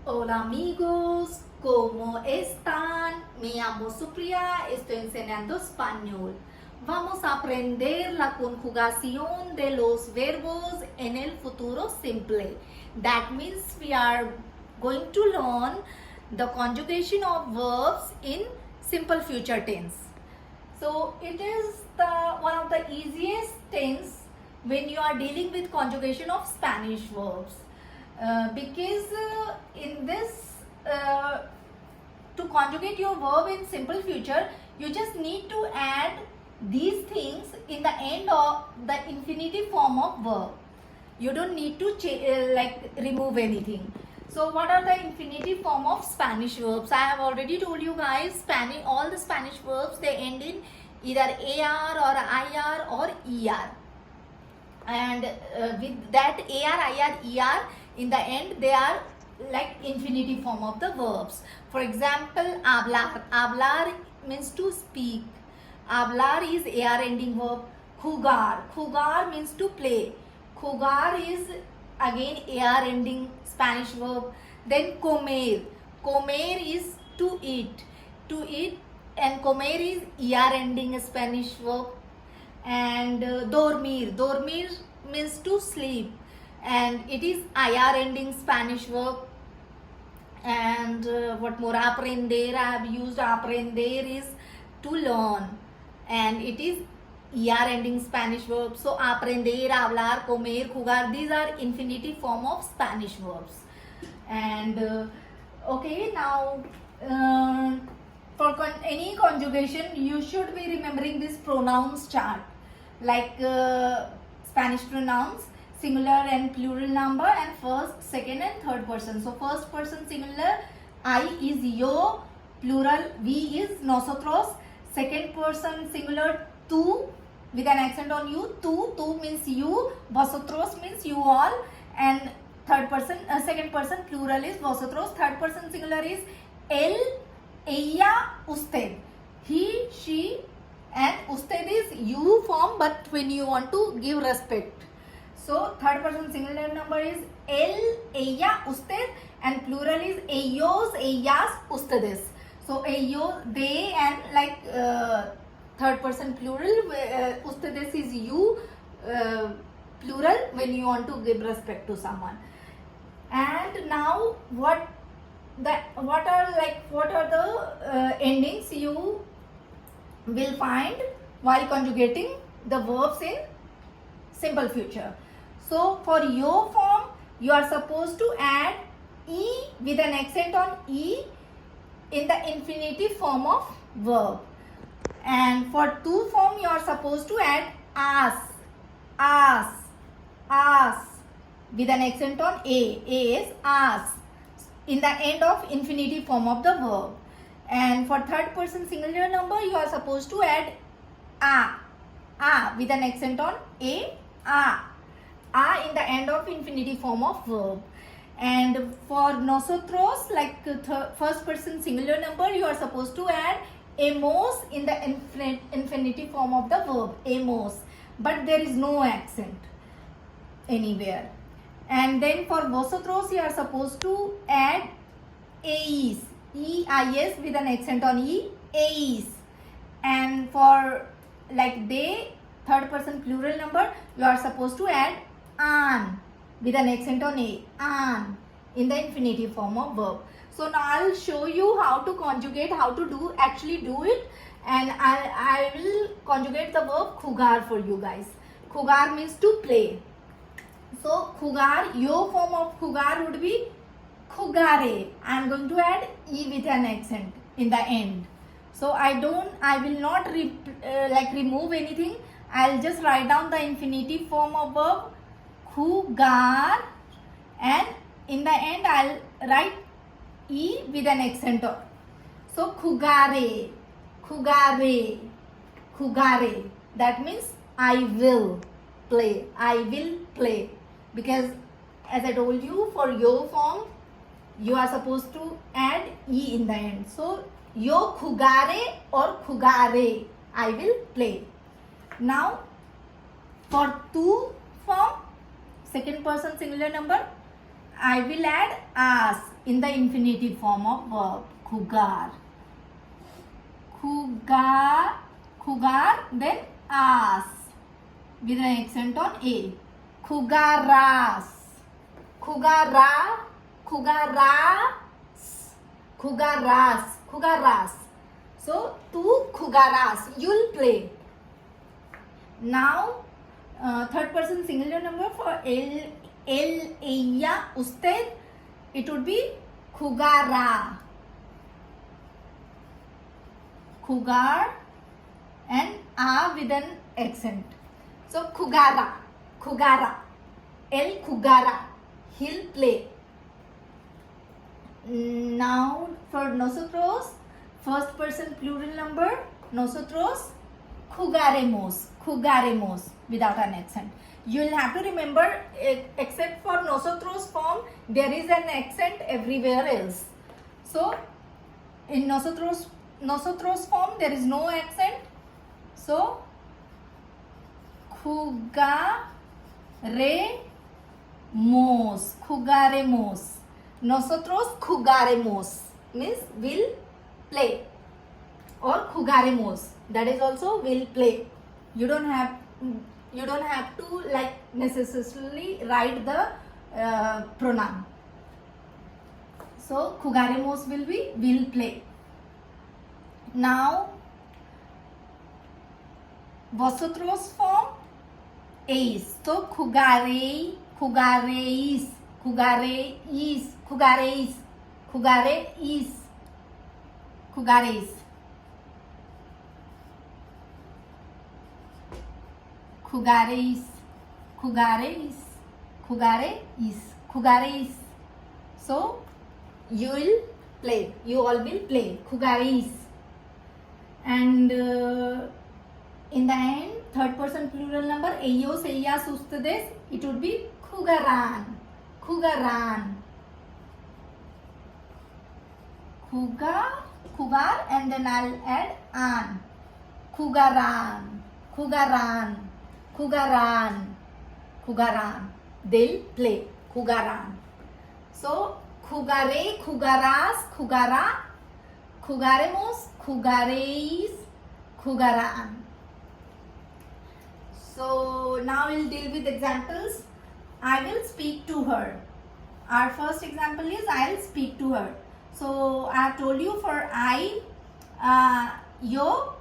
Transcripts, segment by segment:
Hola amigos, ¿cómo están? Me llamo Supriya, estoy enseñando español. Vamos a aprender la conjugación de los verbos en el futuro simple. That means we are going to learn the conjugation of verbs in simple future tense. So it is one of the easiest tense when you are dealing with conjugation of Spanish verbs. Because in this to conjugate your verb in simple future, you just need to add these things in the end of the infinitive form of verb. You don't need to remove anything. So what are the infinitive form of Spanish verbs? I have already told you guys, all the Spanish verbs, they end in either AR or IR or ER. And with that AR, IR, ER in the end, they are like infinitive form of the verbs. For example, hablar. Hablar means to speak. Hablar is AR ending verb. Jugar. Jugar means to play. Jugar is again AR ending Spanish verb. Then comer. Comer is to eat. To eat, and comer is ER ending Spanish verb. And dormir. Dormir means to sleep, and it is IR ending Spanish verb. And what more? Aprender. I have used aprender is to learn, and it is ER ending Spanish verb. So aprender, hablar, comer, jugar, these are infinitive form of Spanish verbs. And okay, now for any conjugation you should be remembering this pronouns chart, like Spanish pronouns, singular and plural number, and first, second and third person. So first person singular, I is yo, plural we is nosotros. Second person singular, tú with an accent on you, tú means you, vosotros means you all, and third person second person plural is vosotros. Third person singular is él, ella, usted, he, she, and usted is you form, but when you want to give respect. So third person singular number is él, ella, usted, and plural is ellos, ellas, ustedes. So ellos, they, and like third person plural, ustedes is you, plural when you want to give respect to someone. And now what are the endings you will find while conjugating the verbs in simple future. So for your form, you are supposed to add E with an accent on E in the infinitive form of verb. And for to form, you are supposed to add as with an accent on A. A is as in the end of infinitive form of the verb. And for third person singular number, you are supposed to add a with an accent on A in the end of infinitive form of verb. And for nosotros, like first person singular number, you are supposed to add emos in the infinitive form of the verb, emos, but there is no accent anywhere. And then for vosotros, you are supposed to add eis, EIS with an accent on E, eis. And for like they, third person plural number, you are supposed to add an with an accent on A, an, in the infinitive form of verb. So now I'll show you how to conjugate, how to actually do it, and I will conjugate the verb jugar for you guys. Jugar means to play. So jugar, your form of jugar would be jugaré. I am going to add E with an accent in the end. So I will not remove anything. I'll just write down the infinitive form of verb jugar, and in the end I'll write E with an accent on. So jugaré, jugaré, jugaré. That means I will play. I will play. Because as I told you, for your form, you are supposed to add E in the end. So yo jugaré or jugaré, I will play. Now for tu form, second person singular number, I will add as in the infinitive form of verb. Jugar. Jugar. Jugar, then as with an accent on A. Jugarás. Jugará. Jugarás. Jugarás. Jugarás. So, tú jugarás. You'll play. Now, third person singular number for él, ella, usted, it would be jugará. Jugar and a with an accent. So, jugará. Jugará. Él jugará. He'll play. Now, for nosotros, first person plural number, nosotros jugaremos. Jugaremos without an accent. You'll have to remember, except for nosotros form, there is an accent everywhere else. So, in nosotros form, there is no accent. So, jugaremos. Jugaremos. Nosotros jugaremos means will play, or jugaremos, that is also will play. You don't have to like necessarily write the pronoun. So jugaremos will be will play. Now vosotros form is. So jugaréis. Jugaréis. Jugaréis. Jugaréis. Jugaréis. Jugaréis. Jugaréis. Jugaréis. Jugaréis. Jugaréis. So, you will play. You all will play. Jugaréis. And in the end, third person plural number, ellos, ellas, ustedes, it would be jugarán. Jugarán. Jugar, and then I'll add an. Jugarán. Jugarán. Jugarán. Jugarán. They'll play. Jugarán. So, jugaré, jugarás, jugará, jugaremos, jugaréis, jugarán. So, now we'll deal with examples. I will speak to her. Our first example is I'll speak to her. So, I have told you for I, yo,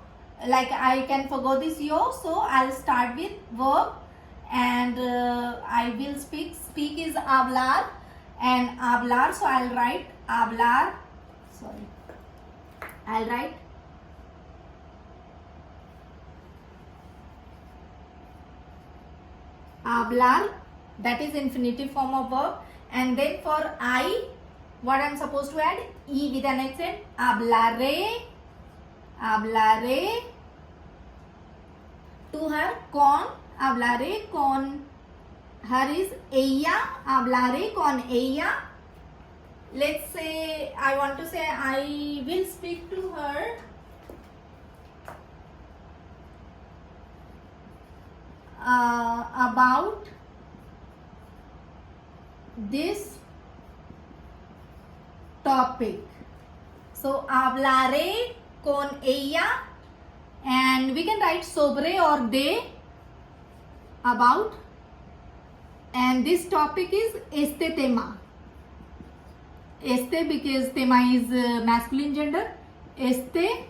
like I can forgo this yo, so I'll start with verb, and I will speak. Speak is hablar, and hablar, so I'll write hablar. Sorry, I'll write hablar, that is infinitive form of verb, and then for I, what I'm supposed to add? E with an accent. Hablaré. Hablaré to her. Con. Hablaré con her is ella. Hablaré con ella. Let's say I want to say I will speak to her about this topic. So, hablaré con ella, and we can write sobre or de about, and this topic is este tema. Este because tema is masculine gender. Este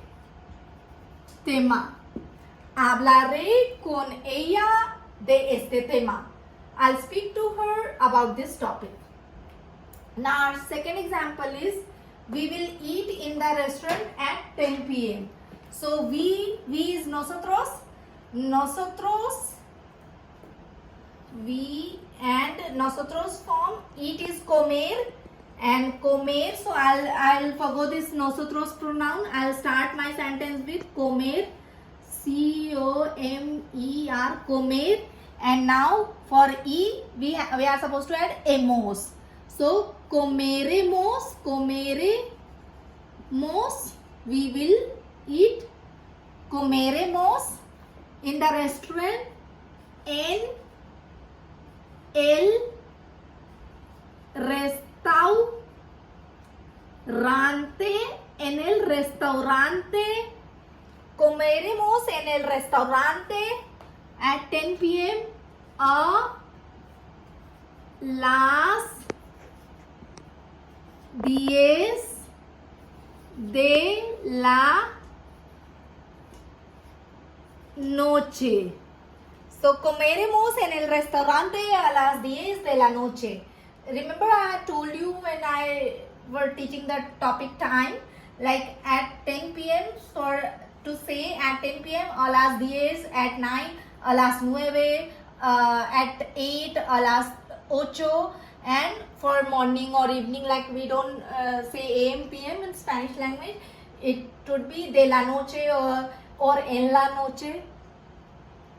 tema. Hablaré con ella de este tema. I'll speak to her about this topic. Now, our second example is we will eat in the restaurant at 10 p.m. So, we is nosotros. Nosotros, we, and nosotros form eat is comer, and comer. So, I'll forgo this nosotros pronoun. I'll start my sentence with comer. C-O-M-E-R, comer. And now for E, we are supposed to add emos. So, comeremos, we will eat. Comeremos in the restaurant en el restaurante, en el restaurante. Comeremos en el restaurante at 10 p.m. a las 10 de la noche. So, comeremos en el restaurante a las 10 de la noche. Remember I told you when I were teaching the topic time, like at 10 p.m. for to say at 10 p.m. a las 10, at 9 a las 9, at 8 a las 8, and for morning or evening, like we don't say am pm in Spanish language, it would be de la noche or en la noche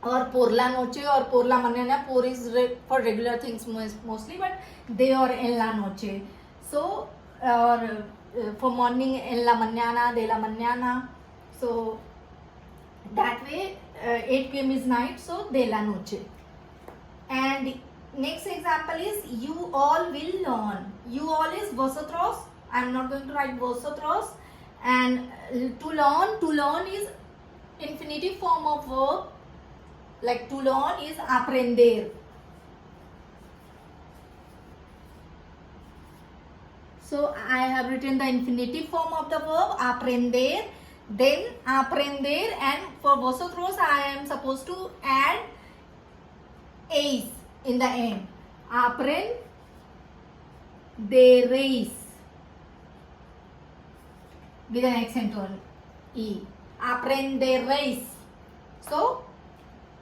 or por la noche or por la mañana. Por is for regular things mostly, but de or en la noche. So or for morning en la mañana, de la mañana. So that way 8 p.m. is night, so de la noche. And next example is you all will learn. You all is vosotros. I am not going to write vosotros. And to learn is infinitive form of verb. Like to learn is aprender. So I have written the infinitive form of the verb aprender. Then aprender, and for vosotros I am supposed to add eis in the end. Aprenderéis with an accent on e. Aprenderéis. So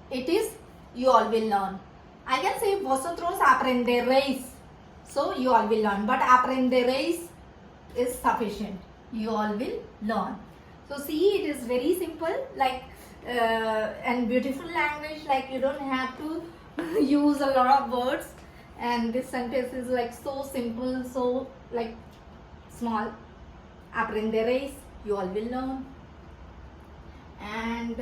it is you all will learn. I can say vosotros aprenderéis. So you all will learn. But aprenderéis is sufficient. You all will learn. So see, it is very simple, like and beautiful language. Like you don't have to use a lot of words, and this sentence is like so simple, so like small. Aprenderéis, you all will learn. And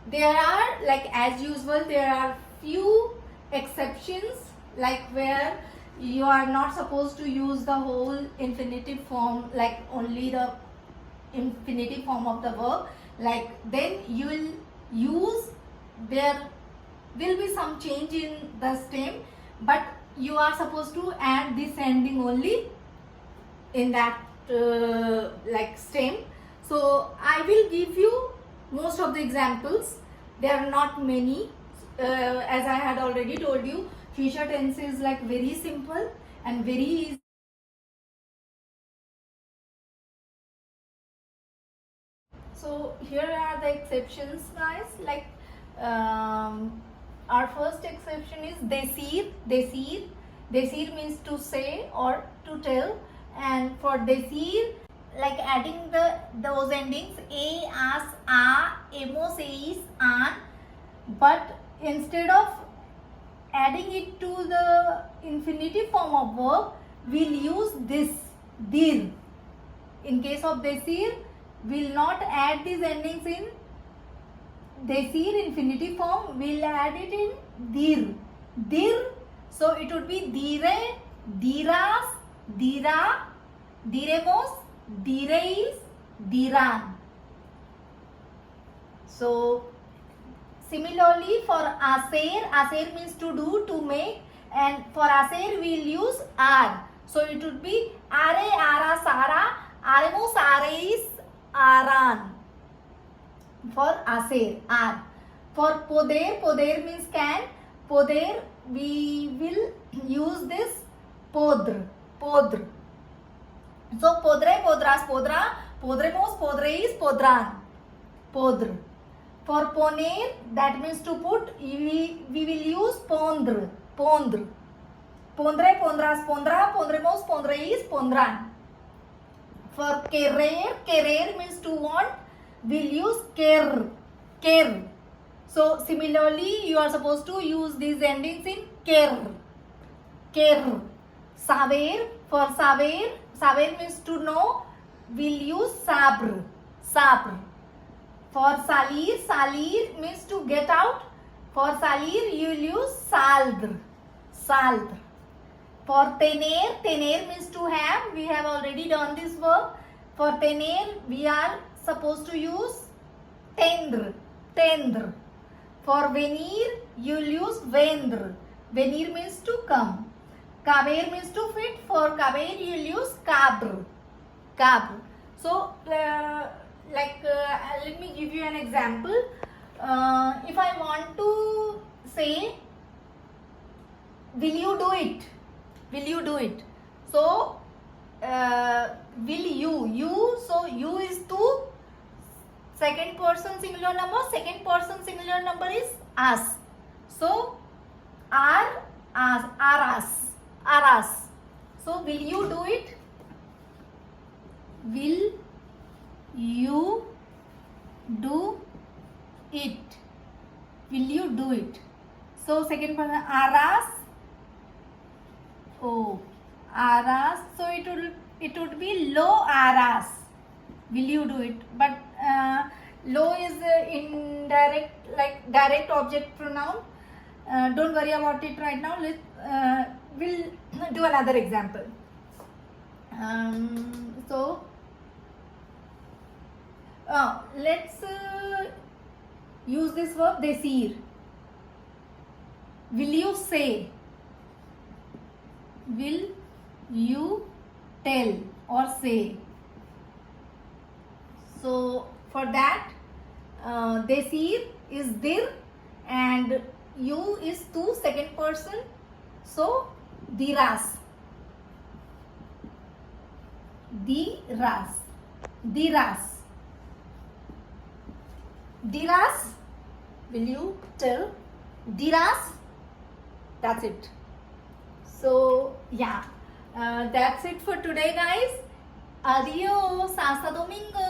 there are, like as usual, there are few exceptions, like where you are not supposed to use the whole infinitive form, like only the infinitive form of the verb. Like then you will use, there will be some change in the stem, but you are supposed to add this ending only in that like stem. So I will give you most of the examples. There are not many. As I had already told you, future tense is like very simple and very easy. So here are the exceptions, guys. Like our first exception is decir. Decir means to say or to tell. And for decir, like adding those endings a, as, a, hemos, eis, an, but instead of adding it to the infinitive form of verb, we'll use this dir. In case of decir, we'll not add these endings in decir infinitive form, we'll add it in dir. So it would be dire, dirás, dirá, diremos, diréis, dirán. So similarly for hacer means to do, to make, and for hacer we'll use are. So it would be are, harás, hará, haremos, haréis, harán. For hacer, are. For poder means can. Poder, we will use this podr. So podré, podrás, podrá, podremos, podréis, podrán. Podr. For poner, that means to put, we will use pondr. Pondré, pondrás, pondrá, pondremos, pondréis, pondrán. For querer means to want, we'll use quer. So similarly, you are supposed to use these endings in quer. Saber, for saber means to know, we'll use sabr. For salir means to get out. For salir, you will use saldr. For tener means to have. We have already done this verb. For tener, we are supposed to use tendre. For venir, you will use vendre. Venir means to come. Caber means to fit. For caber, you will use cabre. So, let me give you an example. If I want to say, will you do it? So, will you? So, you is to second person singular number. Second person singular number is us. So, are us. So, will you do it? Will you do it? Will you do it? So, second person are us. Oh, are us. So, it would be lo are us. Will you do it? But lo is indirect, like direct object pronoun. Don't worry about it right now. We'll do another example. Let's use this verb decir. Will you say? Will you tell or say? So for that, decir is dir and you is to second person. So dirás. Will you tell? Dirás. That's it. So yeah, that's it for today, guys. Adios. Hasta domingo.